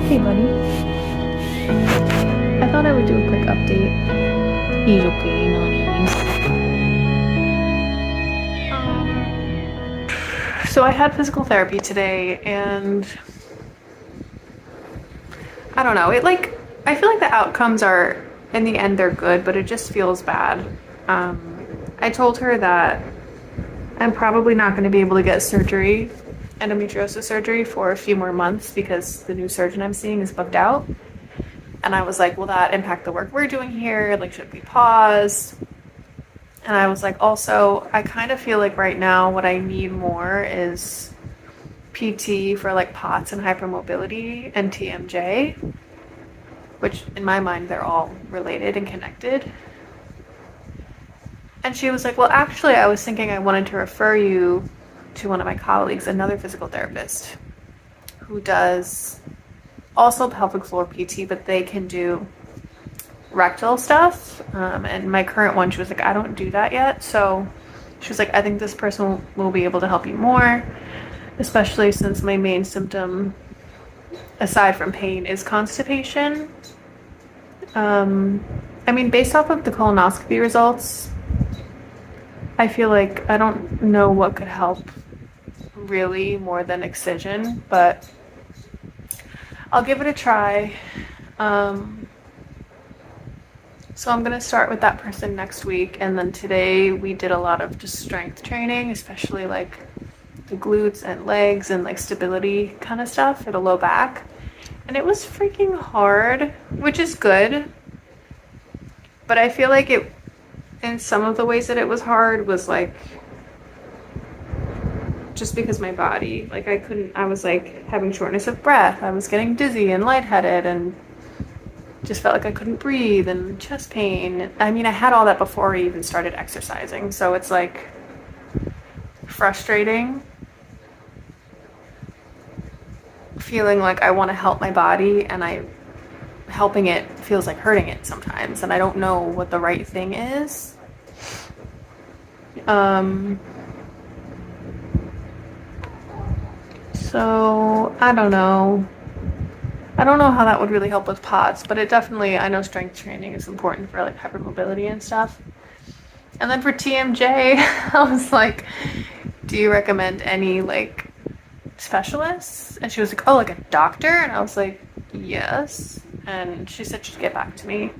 okay, buddy. I thought I would do a quick update. He's okay, nonnies. So I had physical therapy today, and I don't know. I feel like the outcomes are, in the end, they're good, but it just feels bad. I told her that I'm probably not going to be able to get surgery, endometriosis surgery, for a few more months because the new surgeon I'm seeing is booked out. And I was like, will that impact the work we're doing here? Like, should we pause? And I was like, also, I kind of feel like right now what I need more is PT for like POTS and hypermobility and TMJ, which in my mind, they're all related and connected. And she was like, well, actually, I was thinking I wanted to refer you to one of my colleagues, another physical therapist, who does also pelvic floor PT, but they can do rectal stuff. And my current one, she was like, I don't do that yet. So she was like, I think this person will be able to help you more, especially since my main symptom, aside from pain, is constipation. I mean, based off of the colonoscopy results, I feel like I don't know what could help really more than excision, but I'll give it a try. So I'm going to start with that person next week, and then today we did a lot of just strength training, especially like the glutes and legs and like stability kind of stuff for the low back. And it was freaking hard, which is good. But I feel like it, in some of the ways that it was hard, was like just because my body, like I was like having shortness of breath. I was getting dizzy and lightheaded and just felt like I couldn't breathe and chest pain. I mean, I had all that before I even started exercising. So it's like frustrating feeling like I want to help my body, and helping it feels like hurting it sometimes, and I don't know what the right thing is. So I don't know how that would really help with POTS, but it definitely, I know strength training is important for like hypermobility and stuff. And then for TMJ, I was like, do you recommend any like specialists? And she was like, oh, like a doctor? And I was like, yes. And she said she'd get back to me.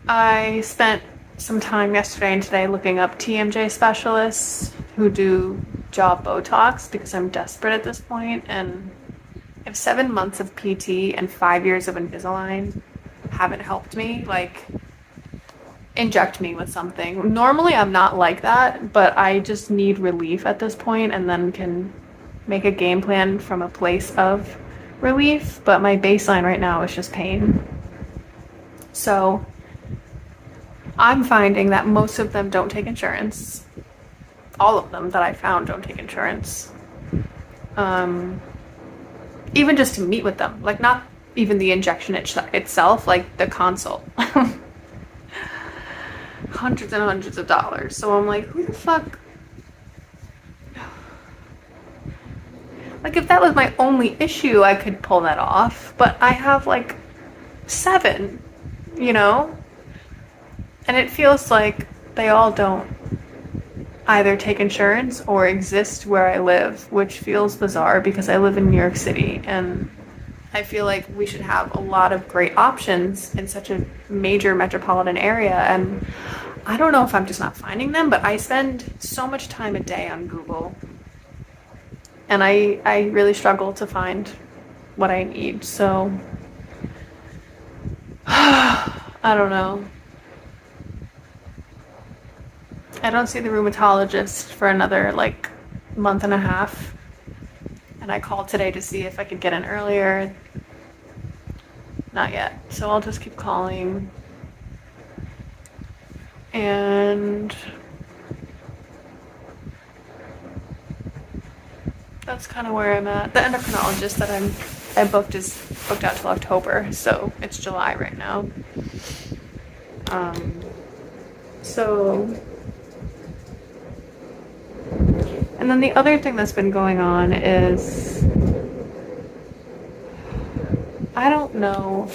I spent some time yesterday and today looking up TMJ specialists who do jaw Botox because I'm desperate at this point, and if 7 months of PT and 5 years of Invisalign haven't helped me, like, inject me with something. Normally I'm not like that, but I just need relief at this point, and then can make a game plan from a place of relief. But my baseline right now is just pain. So I'm finding that most of them don't take insurance. All of them that I found don't take insurance. Even just to meet with them, like not even the injection itself, like the consult. Hundreds and hundreds of dollars. So I'm like, who the fuck? Like, if that was my only issue, I could pull that off. But I have like 7, you know? And it feels like they all don't either take insurance or exist where I live, which feels bizarre because I live in New York City, and I feel like we should have a lot of great options in such a major metropolitan area, and I don't know if I'm just not finding them, but I spend so much time a day on Google, and I really struggle to find what I need. So I don't know. I don't see the rheumatologist for another like month and a half. And I called today to see if I could get in earlier. Not yet. So I'll just keep calling. And that's kind of where I'm at. The endocrinologist that I booked is booked out till October, so it's July right now. So And then the other thing that's been going on is I don't know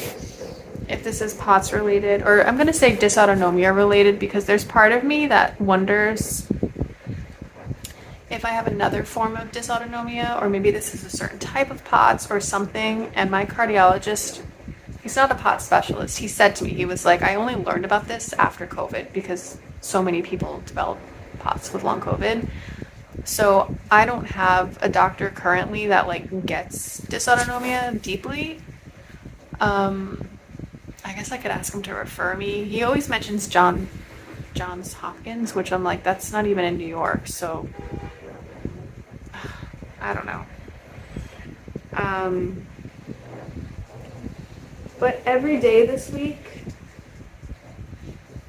if this is POTS related, or I'm going to say dysautonomia related, because there's part of me that wonders if I have another form of dysautonomia, or maybe this is a certain type of POTS or something. And my cardiologist, he's not a POTS specialist. He said to me, he was like, I only learned about this after COVID because so many people develop POTS with long COVID. So I don't have a doctor currently that like gets dysautonomia deeply. I guess I could ask him to refer me. He always mentions Johns Hopkins, which I'm like, that's not even in New York, so I don't know. But every day this week,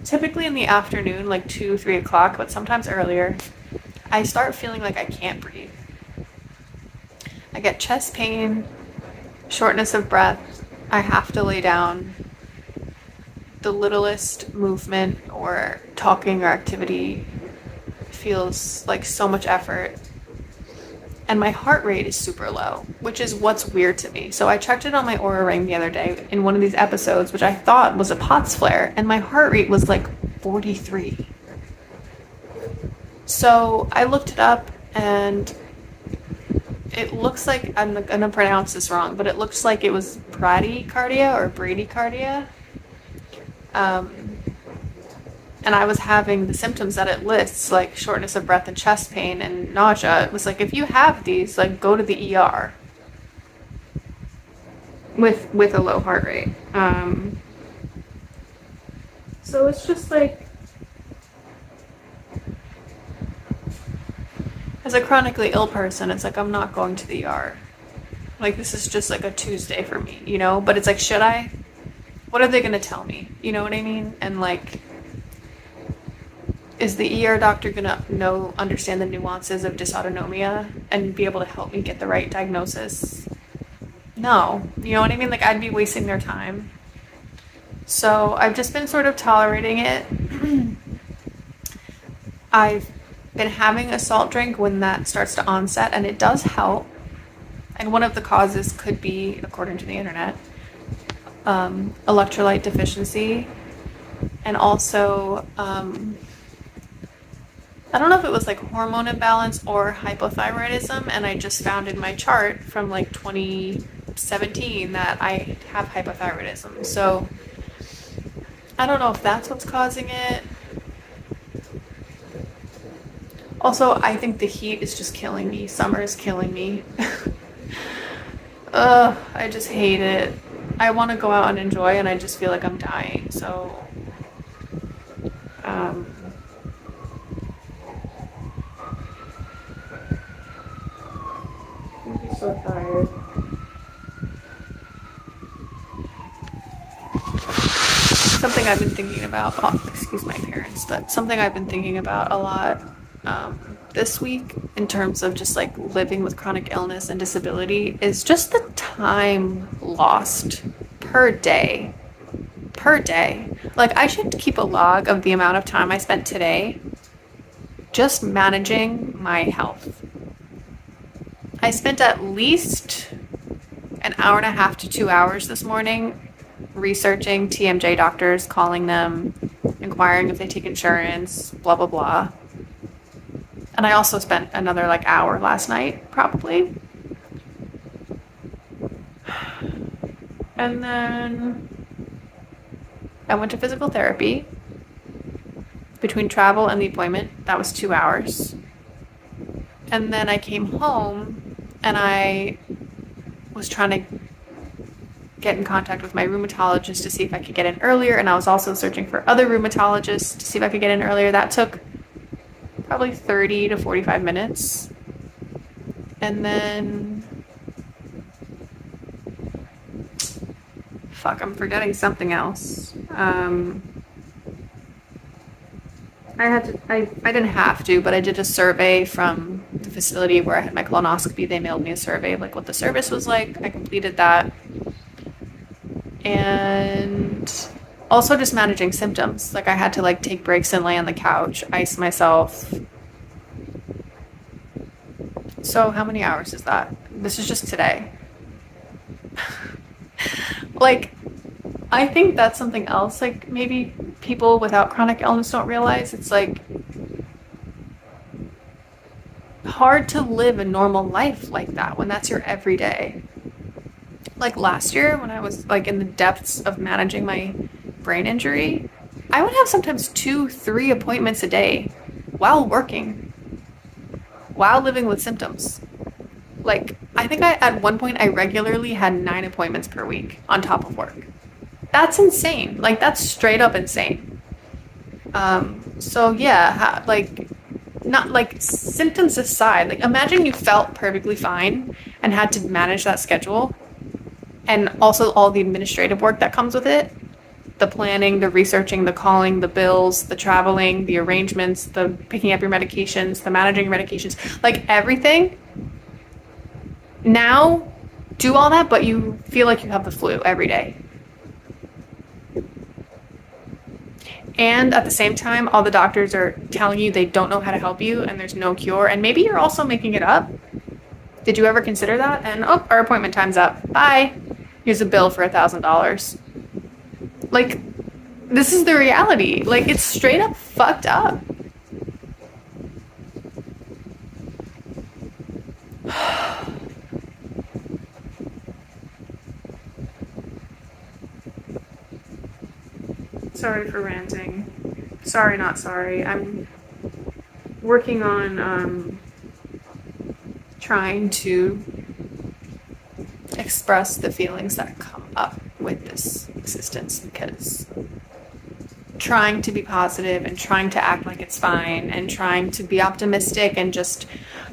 typically in the afternoon, like 2, 3 o'clock, but sometimes earlier, I start feeling like I can't breathe. I get chest pain, shortness of breath. I have to lay down. The littlest movement or talking or activity feels like so much effort. And my heart rate is super low, which is what's weird to me. So I checked it on my Aura Ring the other day in one of these episodes, which I thought was a POTS flare, and my heart rate was like 43. So I looked it up, and it looks like, I'm going to pronounce this wrong, but it looks like it was bradycardia or bradycardia. And I was having the symptoms that it lists, like shortness of breath and chest pain and nausea. It was like, if you have these, like, go to the ER with a low heart rate. So it's just like, as a chronically ill person, it's like, I'm not going to the ER. Like, this is just like a Tuesday for me, you know? But it's like, should I? What are they going to tell me? You know what I mean? And like, is the ER doctor going to understand the nuances of dysautonomia and be able to help me get the right diagnosis? No. You know what I mean? Like, I'd be wasting their time. So I've just been sort of tolerating it. I've been having a salt drink when that starts to onset, and it does help. And one of the causes could be, according to the internet, electrolyte deficiency, and also I don't know if it was like hormone imbalance or hypothyroidism, and I just found in my chart from like 2017 that I have hypothyroidism. So I don't know if that's what's causing it. Also, I think the heat is just killing me. Summer is killing me. Ugh, I just hate it. I want to go out and enjoy, and I just feel like I'm dying. So, I'm just so tired. Something I've been thinking about, excuse my parents, but something I've been thinking about a lot this week in terms of just like living with chronic illness and disability is just the time lost per day. Like, I should keep a log of the amount of time I spent today just managing my health. I spent at least an hour and a half to 2 hours this morning researching TMJ doctors, calling them, inquiring if they take insurance, blah, blah, blah. And I also spent another like hour last night, probably. And then I went to physical therapy. Between travel and the appointment, that was 2 hours. And then I came home and I was trying to get in contact with my rheumatologist to see if I could get in earlier. And I was also searching for other rheumatologists to see if I could get in earlier. That took probably 30 to 45 minutes. And then, I'm forgetting something else. I didn't have to, but I did a survey from the facility where I had my colonoscopy. They mailed me a survey of like what the service was like. I completed that. And also just managing symptoms. Like, I had to like take breaks and lay on the couch, ice myself. So how many hours is that? This is just today. Like, I think that's something else. Like, maybe people without chronic illness don't realize it's like hard to live a normal life like that when that's your everyday. Like last year, when I was like in the depths of managing my brain injury, I would have sometimes two, three appointments a day while working, while living with symptoms. Like, I think at one point I regularly had 9 appointments per week on top of work. That's insane. Like, that's straight up insane. So yeah, like, not like symptoms aside, like, imagine you felt perfectly fine and had to manage that schedule and also all the administrative work that comes with it, the planning, the researching, the calling, the bills, the traveling, the arrangements, the picking up your medications, the managing your medications, like everything. Now, do all that, but you feel like you have the flu every day. And at the same time, all the doctors are telling you they don't know how to help you and there's no cure. And maybe you're also making it up. Did you ever consider that? And oh, our appointment time's up. Bye. Here's a bill for $1,000. Like, this is the reality. Like, it's straight up fucked up. Sorry for ranting. Sorry, not sorry. I'm working on trying to express the feelings that come up with this existence, because trying to be positive and trying to act like it's fine and trying to be optimistic and just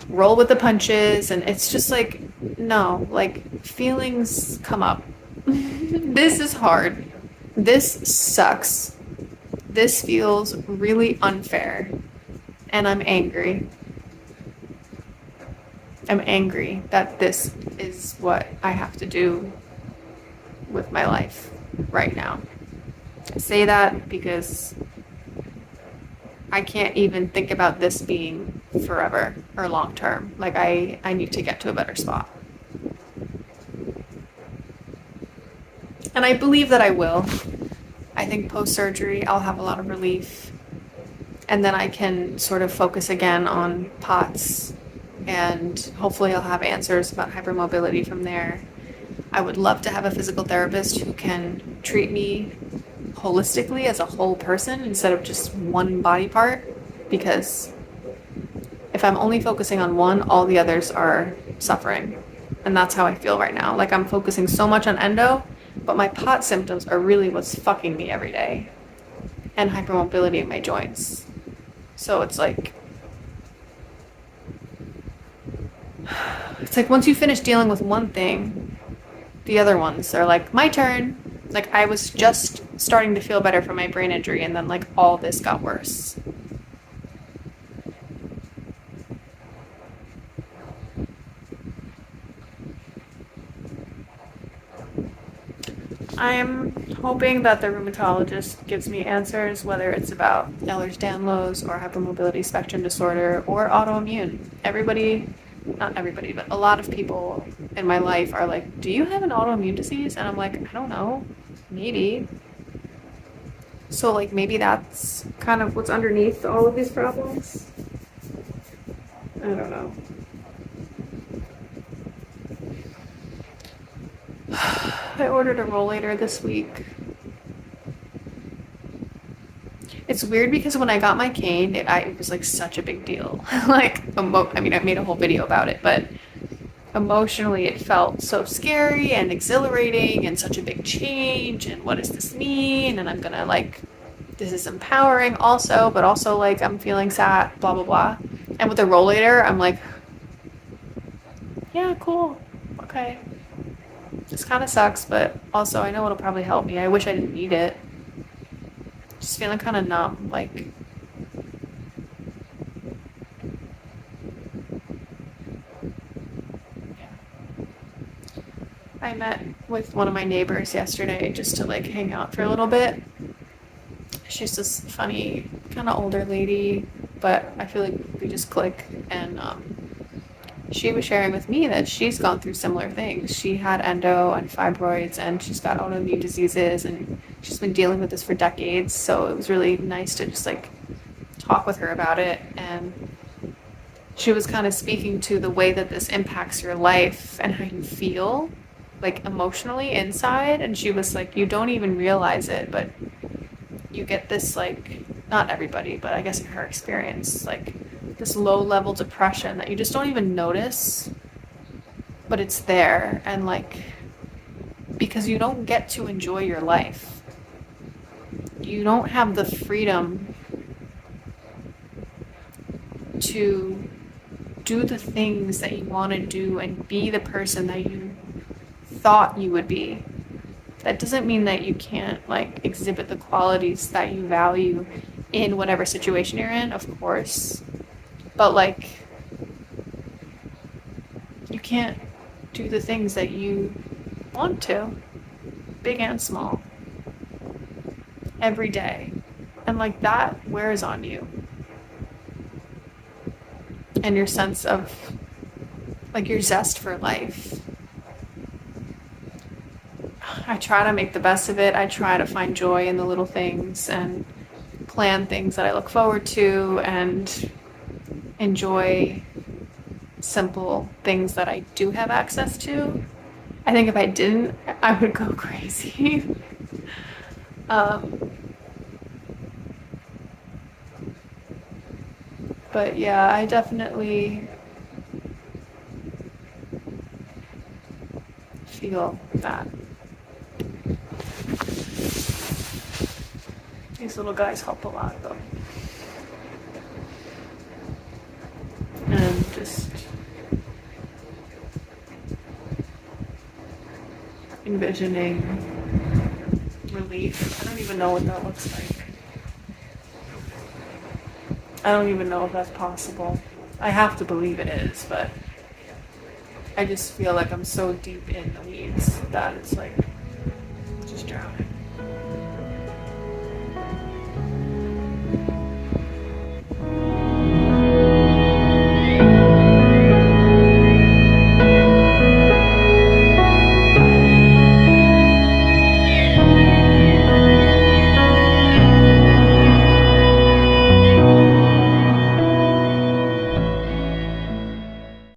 roll with the punches, and it's just like, no, like, feelings come up. This is hard. This sucks. This feels really unfair. And I'm angry. I'm angry that this is what I have to do with my life right now. I say that because I can't even think about this being forever or long term. Like, I need to get to a better spot. And I believe that I will. I think post-surgery I'll have a lot of relief. And then I can sort of focus again on POTS. And hopefully I'll have answers about hypermobility from there. I would love to have a physical therapist who can treat me holistically as a whole person instead of just one body part. Because if I'm only focusing on one, all the others are suffering. And that's how I feel right now. Like, I'm focusing so much on endo, but my POT symptoms are really what's fucking me every day. And hypermobility in my joints. So it's like once you finish dealing with one thing, the other ones are like, my turn. Like, I was just starting to feel better from my brain injury, and then like all this got worse. I'm hoping that the rheumatologist gives me answers, whether it's about Ehlers-Danlos or hypermobility spectrum disorder or autoimmune. Everybody, not everybody, but a lot of people in my life are like, do you have an autoimmune disease? And I'm like, I don't know, maybe. So like, maybe that's kind of what's underneath all of these problems. I don't know. I ordered a rollator this week. It's weird because when I got my cane, it was like such a big deal. Like, I made a whole video about it, but emotionally it felt so scary and exhilarating and such a big change. And what does this mean? And I'm gonna like, this is empowering also, but also like I'm feeling sad, blah, blah, blah. And with the rollator, I'm like, yeah, cool, okay. This kind of sucks, but also I know it'll probably help me. I wish I didn't need it. Just feeling kind of numb, like. I met with one of my neighbors yesterday just to like hang out for a little bit. She's this funny, kind of older lady, but I feel like we just click, and she was sharing with me that she's gone through similar things. She had endo and fibroids, and she's got autoimmune diseases, and she's been dealing with this for decades. So it was really nice to just like talk with her about it. And she was kind of speaking to the way that this impacts your life and how you feel, like emotionally inside. And she was like, you don't even realize it, but you get this, like, not everybody, but I guess in her experience, like this low level depression that you just don't even notice, but it's there. And like, because you don't get to enjoy your life, you don't have the freedom to do the things that you want to do and be the person that you thought you would be. That doesn't mean that you can't like exhibit the qualities that you value in whatever situation you're in, of course. But like, you can't do the things that you want to, big and small, every day. And like that wears on you. And your sense of like your zest for life. I try to make the best of it. I try to find joy in the little things and plan things that I look forward to and enjoy simple things that I do have access to. I think if I didn't, I would go crazy. But yeah, I definitely feel that. These little guys help a lot though. And just envisioning relief. I don't even know what that looks like. I don't even know if that's possible. I have to believe it is, but I just feel like I'm so deep in the weeds that it's like just drowning.